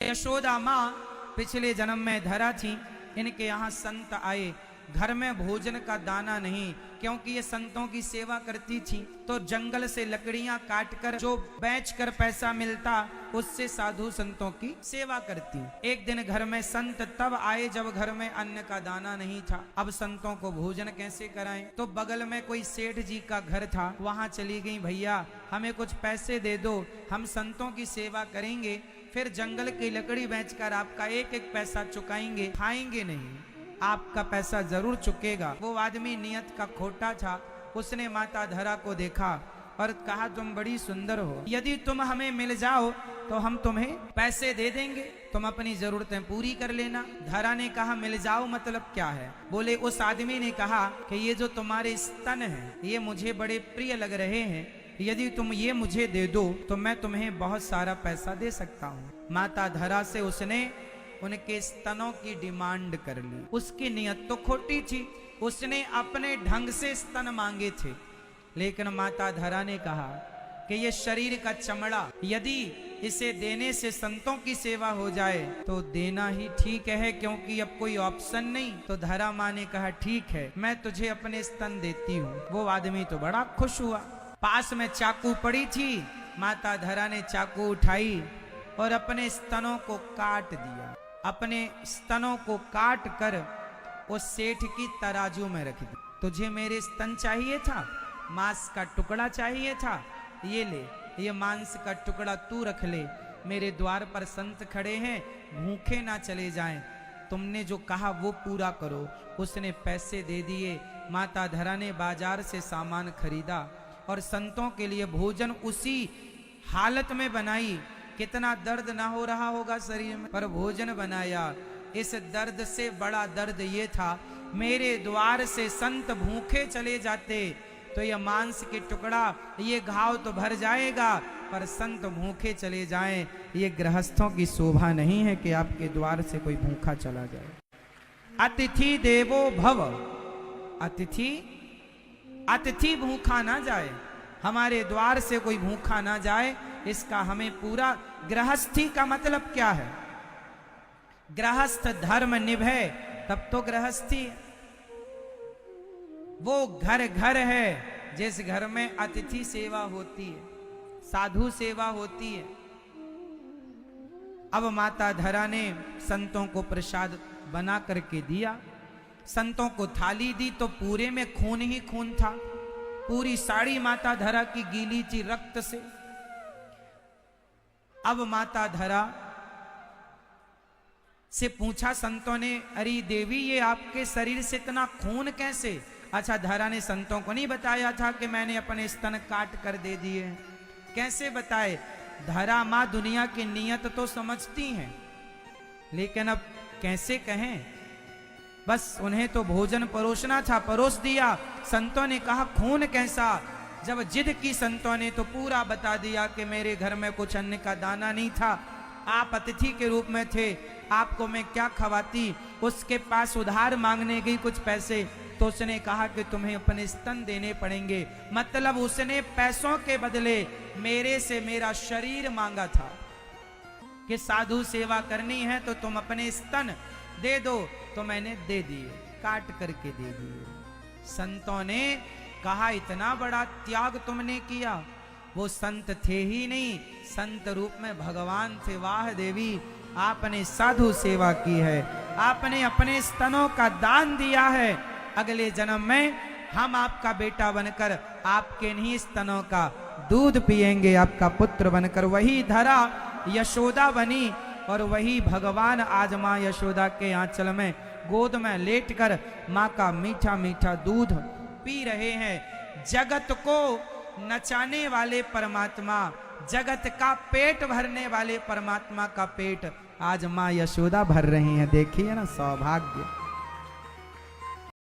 यशोदा माँ पिछले जन्म में धरा थी। इनके यहाँ संत आए, घर में भोजन का दाना नहीं, क्योंकि ये संतों की सेवा करती थी। तो जंगल से लकड़ियां काटकर जो बेचकर पैसा मिलता उससे साधु संतों की सेवा करती। एक दिन घर में संत तब आए जब घर में अन्न का दाना नहीं था। अब संतों को भोजन कैसे कराएं? तो बगल में कोई सेठ जी का घर था, वहां चली गई, भैया हमें कुछ पैसे दे दो, हम संतों की सेवा करेंगे, फिर जंगल की लकड़ी बेचकर आपका एक एक पैसा चुकाएंगे, खाएंगे नहीं, आपका पैसा जरूर चुकेगा। वो आदमी नियत का खोटा था। उसने माता धरा को देखा और कहा, तुम बड़ी सुंदर हो, यदि तुम हमें मिल जाओ तो हम तुम्हें पैसे दे देंगे, तुम अपनी जरूरतें पूरी कर लेना। धरा ने कहा, मिल जाओ मतलब क्या है? बोले, उस आदमी ने कहा कि ये जो तुम्हारे स्तन हैं ये मुझे बड़े प्रिय लग रहे हैं, यदि तुम ये मुझे दे दो तो मैं तुम्हें बहुत सारा पैसा दे सकता हूँ। माता धरा से उसने उनके स्तनों की डिमांड कर ली। उसकी नियत तो खोटी थी, उसने अपने ढंग से स्तन मांगे थे, लेकिन माता धरा ने कहा कि ये शरीर का चमड़ा, यदि इसे देने से संतों की सेवा हो जाए तो देना ही ठीक है, क्योंकि अब कोई ऑप्शन नहीं। तो धरा माँ ने कहा, ठीक है, मैं तुझे अपने स्तन देती हूँ। वो आदमी तो बड़ा खुश हुआ। पास में चाकू पड़ी थी, माता धरा ने चाकू उठाई और अपने स्तनों को काट दिया। अपने स्तनों को काट कर उस सेठ की तराजू में रख दी। तुझे मेरे स्तन चाहिए था, मांस का टुकड़ा चाहिए था, ये ले, ये मांस का टुकड़ा तू रख ले। मेरे द्वार पर संत खड़े हैं, भूखे ना चले जाएं, तुमने जो कहा वो पूरा करो। उसने पैसे दे दिए। माता धरा ने बाजार से सामान खरीदा और संतों के लिए भोजन उसी हालत में बनाई। कितना दर्द ना हो रहा होगा शरीर में, पर भोजन बनाया। इस दर्द से बड़ा दर्द ये था, मेरे द्वार से संत भूखे चले जाते तो ये मांस के टुकड़ा, ये घाव तो भर जाएगा, पर संत भूखे चले जाएं, ये गृहस्थों की शोभा नहीं है कि आपके द्वार से कोई भूखा चला जाए। अतिथि देवो भव, अतिथि भूखा ना जाए, हमारे द्वार से कोई भूखा ना जाए, इसका हमें पूरा। गृहस्थी का मतलब क्या है? गृहस्थ धर्म निभे तब तो गृहस्थी है। वो घर घर है जिस घर में अतिथि सेवा होती है, साधु सेवा होती है। अब माता धरा ने संतों को प्रसाद बना करके दिया। संतों को थाली दी तो पूरे में खून ही खून था, पूरी साड़ी माता धरा की गीली थी रक्त से। अब माता धरा से पूछा संतों ने, अरे देवी ये आपके शरीर से इतना खून कैसे? अच्छा, धरा ने संतों को नहीं बताया था कि मैंने अपने स्तन काट कर दे दिए। कैसे बताए? धरा माँ दुनिया की नियत तो समझती हैं, लेकिन अब कैसे कहें? बस उन्हें तो भोजन परोसना था, परोस दिया। संतों ने कहा, खून कैसा? जब जिद की संतों ने तो पूरा बता दिया कि मेरे घर में कुछ अन्न का दाना नहीं था, आप अतिथि के रूप में थे, आपको मैं क्या खवाती। उसके पास उधार मांगने गई कुछ पैसे, तो उसने कहा कि तुम्हें अपने स्तन देने पड़ेंगे। मतलब उसने पैसों के बदले मेरे से मेरा शरीर मांगा था कि साधु सेवा करनी है तो तुम अपने स्तन दे दो। तो मैंने दे दिए, काट करके दे दिए। संतों ने कहा, इतना बड़ा त्याग तुमने किया? वो संत थे ही नहीं, संत रूप में भगवान थे। वाह देवी, आपने साधु सेवा की है, आपने अपने स्तनों का दान दिया है। अगले जन्म में हम आपका बेटा बनकर आपके नहीं स्तनों का दूध पिएंगे, आपका पुत्र बनकर। वही धरा यशोदा बनी और वही भगवान आज माँ यशोदा के आंचल में गोद में लेटकर माँ का मीठा मीठा दूध पी रहे हैं। जगत को नचाने वाले परमात्मा, जगत का पेट भरने वाले परमात्मा का पेट आज माँ यशोदा भर रही हैं। देखिए ना, सौभाग्य।